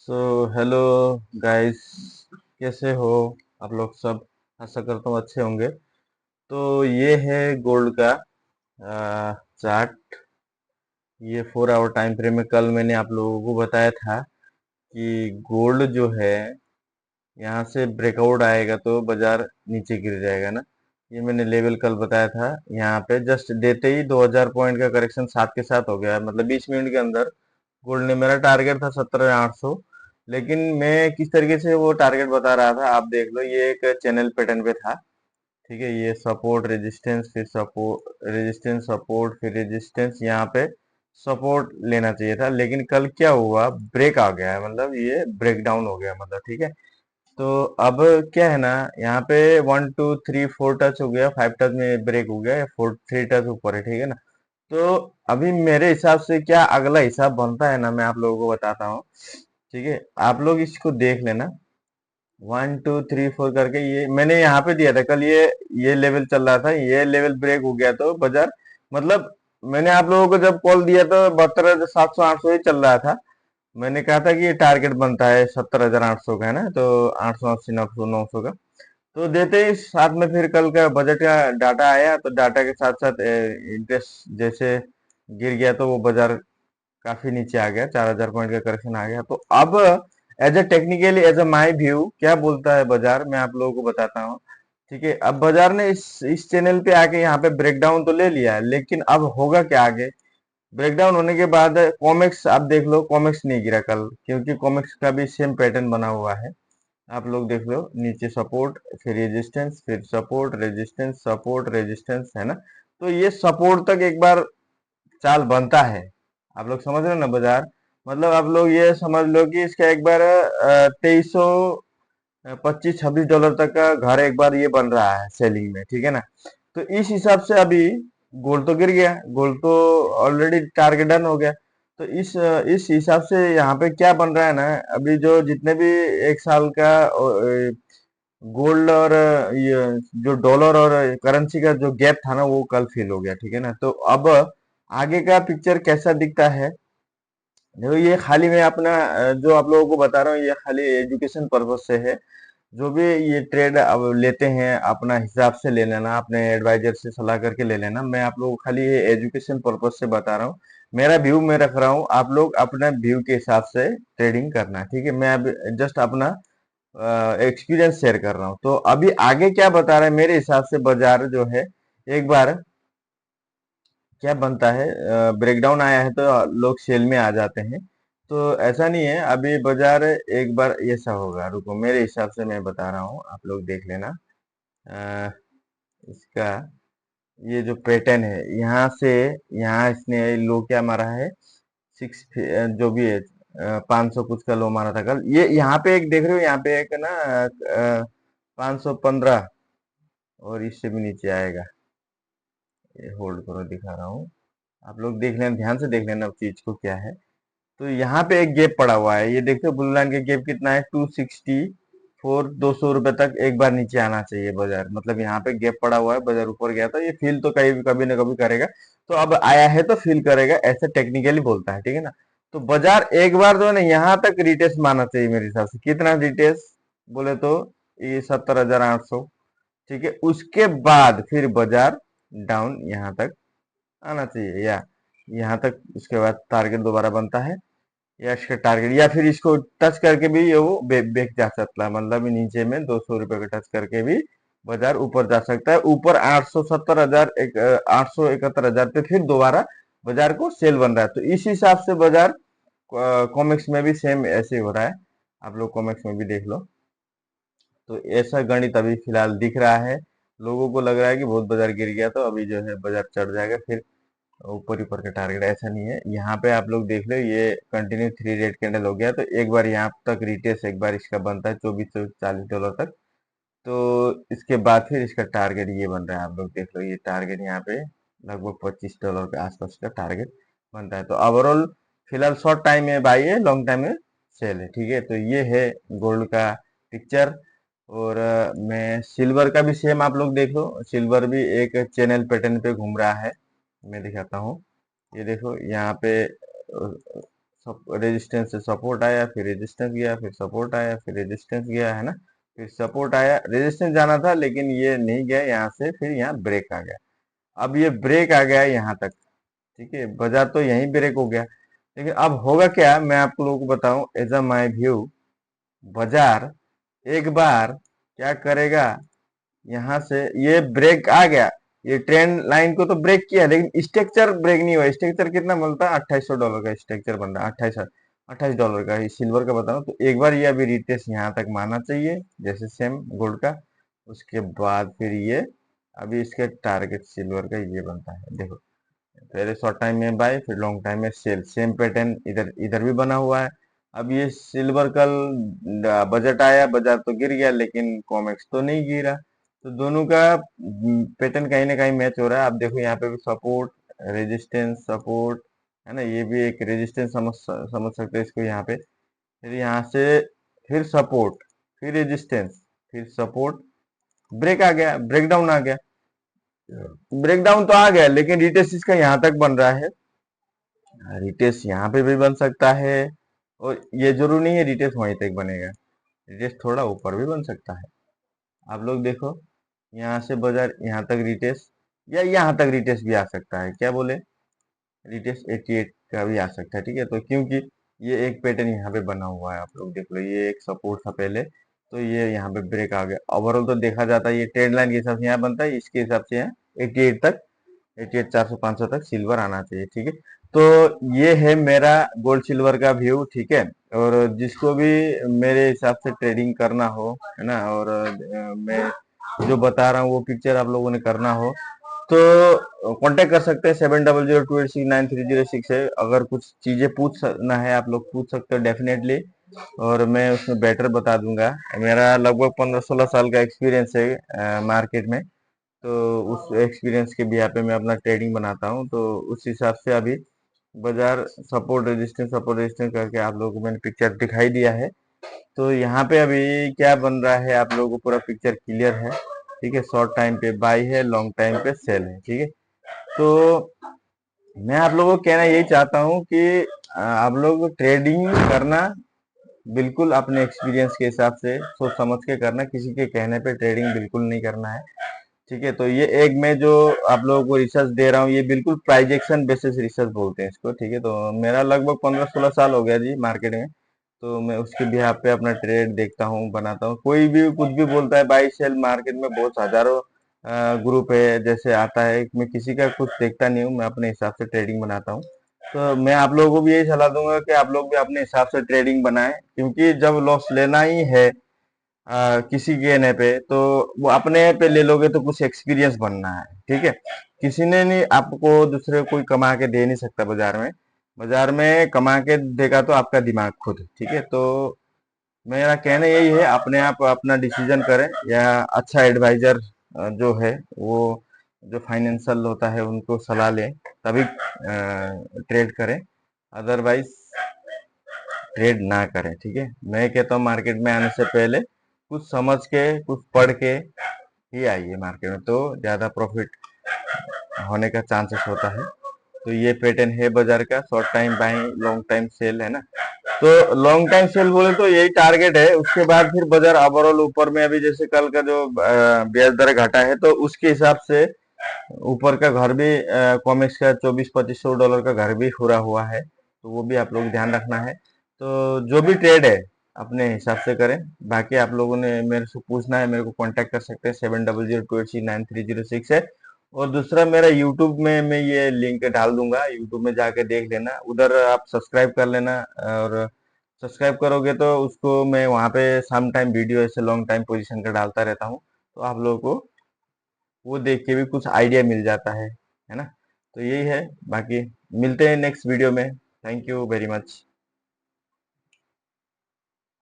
So hello guys, कैसे हो आप लोग सब। आशा करता हूँ अच्छे होंगे। तो ये है गोल्ड का चार्ट। ये 4 आवर टाइम फ्रेम में कल मैंने आप लोगों को बताया था कि गोल्ड जो है यहाँ से ब्रेकआउट आएगा तो बाजार नीचे गिर जाएगा ना। ये मैंने लेवल कल बताया था। यहाँ पे जस्ट देते ही 2000 पॉइंट का करेक्शन साथ के साथ हो गया, मतलब 20 मिनट के अंदर। गोल्ड ने, मेरा टारगेट था 17,800, लेकिन मैं किस तरीके से वो टारगेट बता रहा था आप देख लो। ये एक चैनल पैटर्न पे था, ठीक है। ये सपोर्ट रेजिस्टेंस, फिर सपोर्ट रेजिस्टेंस, सपोर्ट फिर रेजिस्टेंस, यहाँ पे सपोर्ट लेना चाहिए था, लेकिन कल क्या हुआ, ब्रेक आ गया है, मतलब ये ब्रेक डाउन हो गया, मतलब ठीक है। तो अब क्या है ना, यहाँ पे 1 2 3 4 टच हो गया, 5 टच में ब्रेक हो गया, या 3 टच ऊपर है, ठीक है ना। तो अभी मेरे हिसाब से क्या अगला हिसाब बनता है ना, मैं आप लोगों को बताता हूँ, ठीक है। आप लोग इसको देख लेना। 1 2 3 4 करके ये मैंने यहाँ पे दिया था कल। ये लेवल चल रहा था, ये लेवल ब्रेक हो गया तो बाजार, मतलब मैंने आप लोगों को जब कॉल दिया तो 72,700 800 ही चल रहा था। मैंने कहा था कि ये टारगेट बनता है 70,800 का, है ना, तो 880 900 का। तो देते ही साथ में फिर कल का बजट का डाटा आया, तो डाटा के साथ साथ इंटरेस्ट जैसे गिर गया, तो वो बाजार काफी नीचे आ गया, 4,000 पॉइंट का करेक्शन आ गया। तो अब as a technically, as a my view, क्या बोलता है बाजार, मैं आप लोगों को बताता हूँ, ठीक है। अब बाजार ने इस चैनल पे आके यहाँ पे ब्रेकडाउन तो ले लिया है, लेकिन अब होगा क्या आगे। ब्रेकडाउन होने के बाद कॉमेक्स आप देख लो, कॉमेक्स नहीं गिरा कल, क्योंकि कॉमेक्स का भी सेम पैटर्न बना हुआ है। आप लोग देख लो, नीचे सपोर्ट, फिर रेजिस्टेंस, फिर सपोर्ट रेजिस्टेंस, सपोर्ट रेजिस्टेंस, है ना। तो ये सपोर्ट तक एक बार चाल बनता है। आप लोग समझ रहे हो ना बाजार, मतलब आप लोग ये समझ लो कि इसका एक बार 2325-26 डॉलर तक का घर एक बार ये बन रहा है सेलिंग में, ठीक है ना। तो इस हिसाब से अभी गोल्ड तो गिर गया, गोल्ड तो ऑलरेडी टारगेट डन हो गया। तो इस हिसाब से यहाँ पे क्या बन रहा है ना, अभी जो जितने भी 1 साल का गोल्ड और ये जो डॉलर और करेंसी का जो गैप था ना, वो कल फिल हो गया, ठीक है ना। तो अब आगे का पिक्चर कैसा दिखता है, देखो। ये खाली मैं अपना जो आप लोगों को बता रहा हूँ, ये खाली एजुकेशन पर्पज से है। जो भी ये ट्रेड अब लेते हैं, अपना हिसाब से ले लेना, अपने एडवाइजर से सलाह करके ले लेना। मैं आप लोगों को खाली ये एजुकेशन पर्पज से बता रहा हूँ। मेरा व्यू मैं रख रहा हूँ, आप लोग अपने व्यू के हिसाब से ट्रेडिंग करना, ठीक है। मैं अब जस्ट अपना एक्सपीरियंस शेयर कर रहा हूँ। तो अभी आगे क्या बता रहा है, मेरे हिसाब से बाजार जो है एक बार क्या बनता है, ब्रेकडाउन आया है तो लोग सेल में आ जाते हैं। तो ऐसा नहीं है, अभी बाजार एक बार ऐसा होगा, रुको मेरे हिसाब से मैं बता रहा हूँ, आप लोग देख लेना। अ, इसका ये जो पैटर्न है, यहाँ से यहाँ इसने लो क्या मारा है, सिक्स, जो भी है 500 कुछ का लो मारा था कल। ये यहाँ पे एक देख रहे हो, यहाँ पे एक ना 515, और इससे भी नीचे आएगा। ये होल्ड करो, दिखा रहा हूँ, आप लोग देख लेना, ध्यान से देख लेना उस चीज को क्या है। तो यहाँ पे एक गैप पड़ा हुआ है, ये देखते हो ब्लू लाइन का गैप कितना है, 264, 200 रुपए तक एक बार नीचे आना चाहिए बाजार, मतलब यहाँ पे गैप पड़ा हुआ है, बाजार ऊपर गया था, ये फील तो कहीं कभी ना कभी करेगा। तो अब आया है तो फील करेगा, ऐसे टेक्निकली बोलता है, ठीक है ना। तो बाजार एक बार जो है ना, यहाँ तक रिटेस्ट मारना चाहिए मेरे हिसाब से। कितना रिटेस्ट बोले तो ये 70,800, ठीक है। उसके बाद फिर बाजार डाउन यहाँ तक आना चाहिए, या यहाँ तक, उसके बाद टारगेट दोबारा बनता है, या इसका टारगेट, या फिर इसको टच करके भी ये वो बेच जा सकता है, मतलब नीचे में 200 रुपए का टच करके भी बाजार ऊपर जा सकता है। ऊपर 870,000, 871,000 पे फिर दोबारा बाजार को सेल बन रहा है। तो इस हिसाब से बाजार कॉमिक्स में भी सेम ऐसे ही हो रहा है, आप लोग कॉमिक्स में भी देख लो। तो ऐसा गणित अभी फिलहाल दिख रहा है। लोगों को लग रहा है कि बहुत बाजार गिर गया, तो अभी जो है बाजार चढ़ जाएगा फिर ऊपर ऊपर का टारगेट। ऐसा नहीं है, यहाँ पे आप लोग देख लो, ये कंटिन्यू 3 रेड कैंडल हो गया, तो एक बार यहाँ तक रिटेस्ट एक बार इसका बनता है 2440 डॉलर तक। तो इसके बाद फिर इसका टारगेट ये बन रहा है, आप लोग देख लो, ये टारगेट यहाँ पे लगभग 25 डॉलर के आसपास का टारगेट बनता है। तो ओवरऑल फिलहाल शॉर्ट टाइम में बाई है, लॉन्ग टाइम में सेल है, ठीक है। तो ये है गोल्ड का पिक्चर। और मैं सिल्वर का भी सेम, आप लोग देख लो, सिल्वर भी एक चैनल पैटर्न पे घूम रहा है। मैं दिखाता हूँ, ये देखो यहाँ पे रेजिस्टेंस से सपोर्ट आया, फिर रेजिस्टेंस गया, फिर सपोर्ट आया, फिर रेजिस्टेंस गया, है ना, फिर सपोर्ट आया, रेजिस्टेंस जाना था लेकिन ये नहीं गया यहाँ से, फिर यहाँ ब्रेक आ गया। अब ये ब्रेक आ गया यहाँ तक, ठीक है, बाजार तो यहीं ब्रेक हो गया। लेकिन अब होगा क्या, मैं आप लोगों को बताऊं एज अ माई व्यू, बाजार एक बार क्या करेगा, यहाँ से ये ब्रेक आ गया, ये ट्रेंड लाइन को तो ब्रेक किया, लेकिन स्ट्रक्चर ब्रेक नहीं हुआ। स्ट्रक्चर कितना मिलता है, $2800 का स्ट्रक्चर बन रहा है, 28 $28 का ही सिल्वर का बताऊं तो। एक बार ये अभी रिटेस्ट यहाँ तक मानना चाहिए, जैसे सेम गोल्ड का। उसके बाद फिर ये अभी इसके टारगेट सिल्वर का ये बनता है, देखो, पहले शॉर्ट टाइम में बाय, फिर लॉन्ग टाइम में सेल, सेम पैटर्न इधर इधर भी बना हुआ है। अब ये सिल्वर कल बजट आया, बाजार तो गिर गया, लेकिन कॉमेक्स तो नहीं गिरा। तो दोनों का पैटर्न कहीं ना कहीं मैच हो रहा है। आप देखो यहाँ पे भी सपोर्ट, रेजिस्टेंस, सपोर्ट, है ना, ये भी एक रेजिस्टेंस समझ सकते हैं इसको यहाँ पे। फिर यहाँ से फिर सपोर्ट, फिर रेजिस्टेंस, फिर सपोर्ट, ब्रेक आ गया, ब्रेकडाउन आ गया। ब्रेकडाउन तो आ गया, लेकिन रिटेस्ट इसका यहाँ तक बन रहा है। रिटेस्ट यहाँ पे भी बन सकता है, और ये जरूरी नहीं है रिटेस्ट वहीं तक बनेगा, रिटेस्ट थोड़ा ऊपर भी बन सकता है। आप लोग देखो, यहाँ से बाजार यहाँ तक रिटेस्ट, या यहाँ तक रिटेस्ट भी आ सकता है, क्या बोले, रिटेस्ट 88 का भी आ सकता है, ठीक है। तो क्योंकि ये एक पैटर्न यहाँ पे बना हुआ है, आप लोग देख लो, ये एक सपोर्ट था पहले, तो ये यहाँ पे ब्रेक आ गया। ओवरऑल तो देखा जाता है ये ट्रेंड लाइन के हिसाब से यहाँ बनता है, इसके हिसाब से यहाँ 88 तक, 88 400 500 तक सिल्वर आना चाहिए, ठीक है। तो ये है मेरा गोल्ड सिल्वर का व्यू, ठीक है। और जिसको भी मेरे हिसाब से ट्रेडिंग करना हो, है ना, और मैं जो बता रहा हूँ वो पिक्चर आप लोगों ने करना हो, तो कांटेक्ट कर सकते हैं, 7002286930 है। अगर कुछ चीजें पूछना है, आप लोग पूछ सकते हो डेफिनेटली, और मैं उसमें बेटर बता दूंगा। मेरा लगभग 15-16 साल का एक्सपीरियंस है मार्केट में, तो उस एक्सपीरियंस के बिहा पे मैं अपना ट्रेडिंग बनाता हूँ। तो उस हिसाब से अभी बाजार सपोर्ट रेजिस्टेंस करके आप लोगों को मैंने पिक्चर दिखाई दिया है। तो यहाँ पे अभी क्या बन रहा है, आप लोगों को पूरा पिक्चर क्लियर है, ठीक है। शॉर्ट टाइम पे बाई है, लॉन्ग टाइम पे सेल है, ठीक है। तो मैं आप लोगों को कहना यही चाहता हूँ कि आप लोग ट्रेडिंग करना बिल्कुल अपने एक्सपीरियंस के हिसाब से सोच समझ के करना, किसी के कहने पे ट्रेडिंग बिल्कुल नहीं करना है, ठीक है। तो ये एक मैं जो आप लोगों को रिसर्च दे रहा हूँ, ये बिल्कुल प्राइजेक्शन बेसिस रिसर्च बोलते हैं इसको, ठीक है। तो मेरा लगभग 15-16 साल हो गया जी मार्केट में, तो मैं उसके बिहाफ पे अपना ट्रेड देखता हूँ, बनाता हूँ। कोई भी कुछ भी बोलता है, बाई सेल, मार्केट में बहुत हजारों ग्रुप है, जैसे आता है, मैं किसी का कुछ देखता नहीं हूँ, मैं अपने हिसाब से ट्रेडिंग बनाता हूँ। तो मैं आप लोगों को भी यही सलाह दूंगा कि आप लोग भी अपने हिसाब से ट्रेडिंग बनाएं, क्योंकि जब लॉस लेना ही है किसी के कहने पे, तो वो अपने पे ले लोगे तो कुछ एक्सपीरियंस बनना है, ठीक है। किसी ने नहीं, आपको दूसरे कोई कमा के दे नहीं सकता बाजार में। बाजार में कमा के देगा तो आपका दिमाग खुद, ठीक है। तो मेरा कहना यही है, अपने आप अपना डिसीजन करें, या अच्छा एडवाइजर जो है वो, जो फाइनेंशियल होता है, उनको सलाह लें, तभी ट्रेड करें, अदरवाइज ट्रेड ना करें, ठीक है। मैं कहता हूँ मार्केट में आने से पहले कुछ समझ के, कुछ पढ़ के ही आइए मार्केट में, तो ज्यादा प्रॉफिट होने का चांसेस होता है। तो ये पैटर्न है बाजार का, short time buying, long time sell, है ना। तो लॉन्ग टाइम सेल बोले तो यही टारगेट है। उसके बाद फिर बाजार ओवरऑल ऊपर में, अभी जैसे कल का जो ब्याज दर घटा है, तो उसके हिसाब से ऊपर का घर भी, कॉमेक्स का $2400-2500 का घर भी खुरा हुआ है, तो वो भी आप लोग ध्यान रखना है। तो जो भी ट्रेड है अपने हिसाब से करें। बाकी आप लोगों ने मेरे से पूछना है, मेरे को कांटेक्ट कर सकते हैं, 7002286930 है। और दूसरा, मेरा यूट्यूब में मैं ये लिंक डाल दूंगा, यूट्यूब में जाके देख लेना, उधर आप सब्सक्राइब कर लेना। और सब्सक्राइब करोगे तो उसको मैं वहाँ पे सम टाइम वीडियो ऐसे लॉन्ग टाइम पोजीशन का डालता रहता हूँ, तो आप लोगों को वो देख के भी कुछ आइडिया मिल जाता है ना। तो यही है, बाकी मिलते हैं नेक्स्ट वीडियो में। Thank you very much.